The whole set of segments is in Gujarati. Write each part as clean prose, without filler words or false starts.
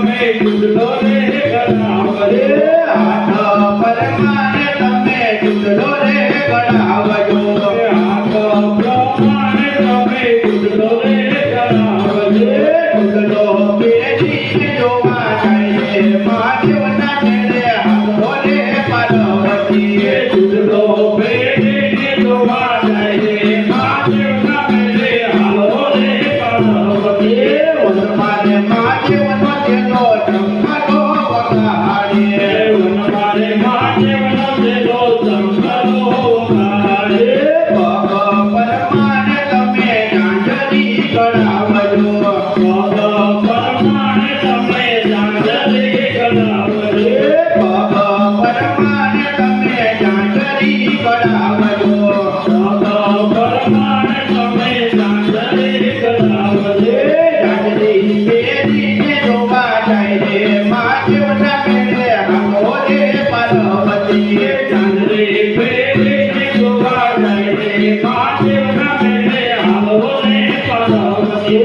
તમે ચૂડલો રે ગણાવજો હાથ પરમાને તમે ચૂડલો રે ગણાવજો હાથ પ્રમાણે તમે ચૂડલો રે ગણાવજો ચૂડલો પેઢીને જોવા જાય મહાદેવના મેળે હાથો રે પાર્વતી ચૂડલો પેઢીને જોવા જાય મહાદેવના મેળે હાલો રે પાર્વતી વનમાને મહાદેવનો તેનો ચમકારો વગાડે વનમારે મહાદેવનો તેનો ચમકારો વગાડે પગ પરમાને તમે ઝાંઝરી ગણાવજો પગ પરમાણે તમે ઝાંઝરી ગણાવજો પગ પરમાને તમે ઝાંઝરી ગણાવજો પગ પરમાણે તમે ઝાંઝરી ગણાવજો ઝાંઝરી પેઢીને જોવા જાય છે મહાદેવના મેળે હાથો રે પાર્વતી ઝાંઝરી પેઢીને જોવા જાય રે મહાદેવના મેળે હાલો રે પાર્વતી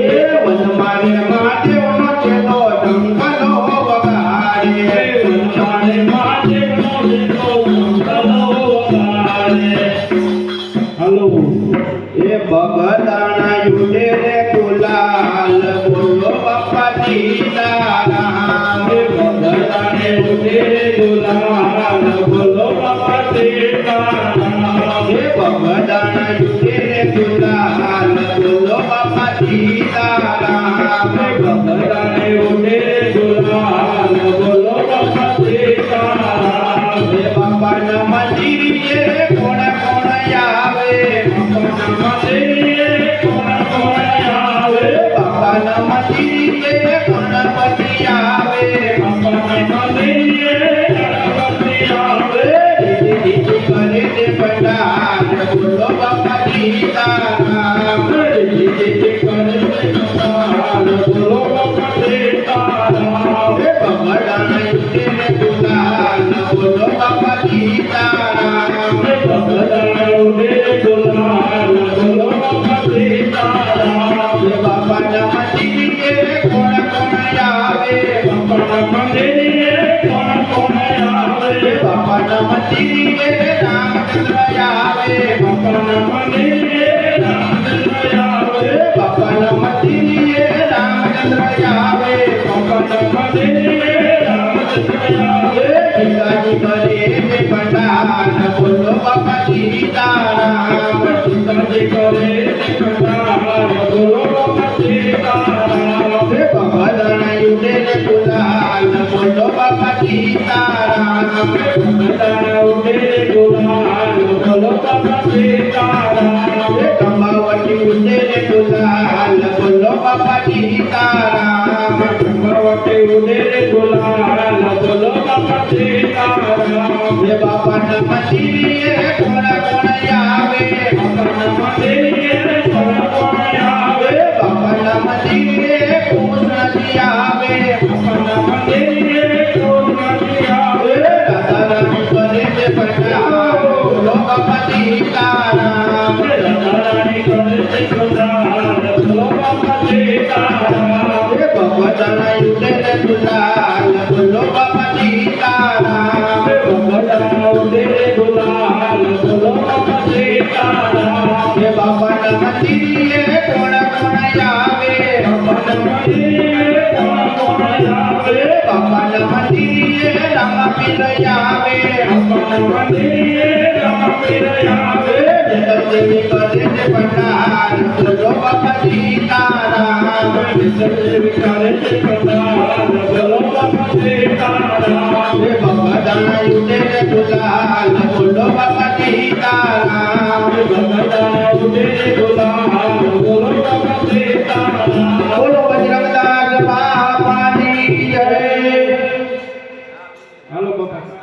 વનમાને મહાદેવનો તેનો ચમકારો વગાડે વનમારે મહાદેવનો તેનો ચમકારો વગાડે હાલો એ બગદાણા યુડે રે ગુલાલ બોલો બાપા સીતારામ બગદાને ઉઠે ગુલાલ બોલો બાપા સીતારામ એ બગદાણા યુડે રે ગુલાલ બોલો બાપા સીતારામ બગદાને ઉઠે ગુલાલ બોલો બાપા સીતારામ એ બાપાના મંદિરે કોણ કોણ આવે મંદિરે કોણ કોણ આવે બાપાના મંદિરે ગણપતિ આવે મંદિરે ગણપતિ આવે દીદી કરે તે પંડાલ બોલો બાપા સીતારામ દીદી કરે ગુલાલ બોલો બાપા સીતારામ બગડાના યુડે રે ગુલાલ બોલો બાપા સીતારામ બગદાને ઉઠે ગુલાલ બોલો બાપા સીતારામ બાપાના મંદિરે કોણ કોણ આવે બાપાના મંદિરે કોણ કોણ આવે બાપાના મંદિરે રામચંદ્ર આવે બાપાના મંદિરે રામચંદ્ર આવે બાપાના મંદિરે રામચંદ્ર આવે બાપાના મંદિરે રામચંદ્ર આવે પિતાજી કરે તે પંડાલ બોલો બાપા સીતારામ સીતાજી કરે કટાર બોલો બાપા સીતારામ બગડાના યુડે રે ગુલાલ બોલો બાપા સીતારામ બગદાને ઉઠે ગુલાલ બોલો બાપા સીતારામ કંબાવતી યુડે રે ગુલાલ બોલો બાપા સીતારામ ભગવતી ઉડે ગુલાલ બોલો બાપા સીતારામ બાપાના મંદિરે કોણ કોણ આવે બાપાના મંદિરે કોણ કોણ આવે બાપાના મંદિરે કૃષ્ણજી આવે બાપાના મંદિરે કોણ નથી આવે રાધારાણી કરે તે પંડાલ બોલો બાપા સીતારામ રાધારાણી કરે છે ગુલાલ બોલો બાપા સીતારામ બગડાના યુડે રે ગુલાલ બોલો બાપા સીતારામ બગદાને ઉડે ગુલાલ બોલો બાપા સીતારામ બાપાના મંદિરે કોણ કોણ આવે બાપાના મંદિરે કોણ કોણ આવે બાપાના મંદિરે રામપીર આવે બાપાના મંદિરે રામપીર આવે જગતદેવી કરે તે પંડાલ બોલો બાપા સીતારામ જગતદેવી કરે છે કટાર બોલો બાપા સીતારામ બગદાના યુડે રે ગુલાલ બોલો બાપા સીતારામ બગદાને ઉડે ગુલાલ બોલો બાપા સીતારામ બોલો બજરંગદાસ બાપાની જય હાલો બાપા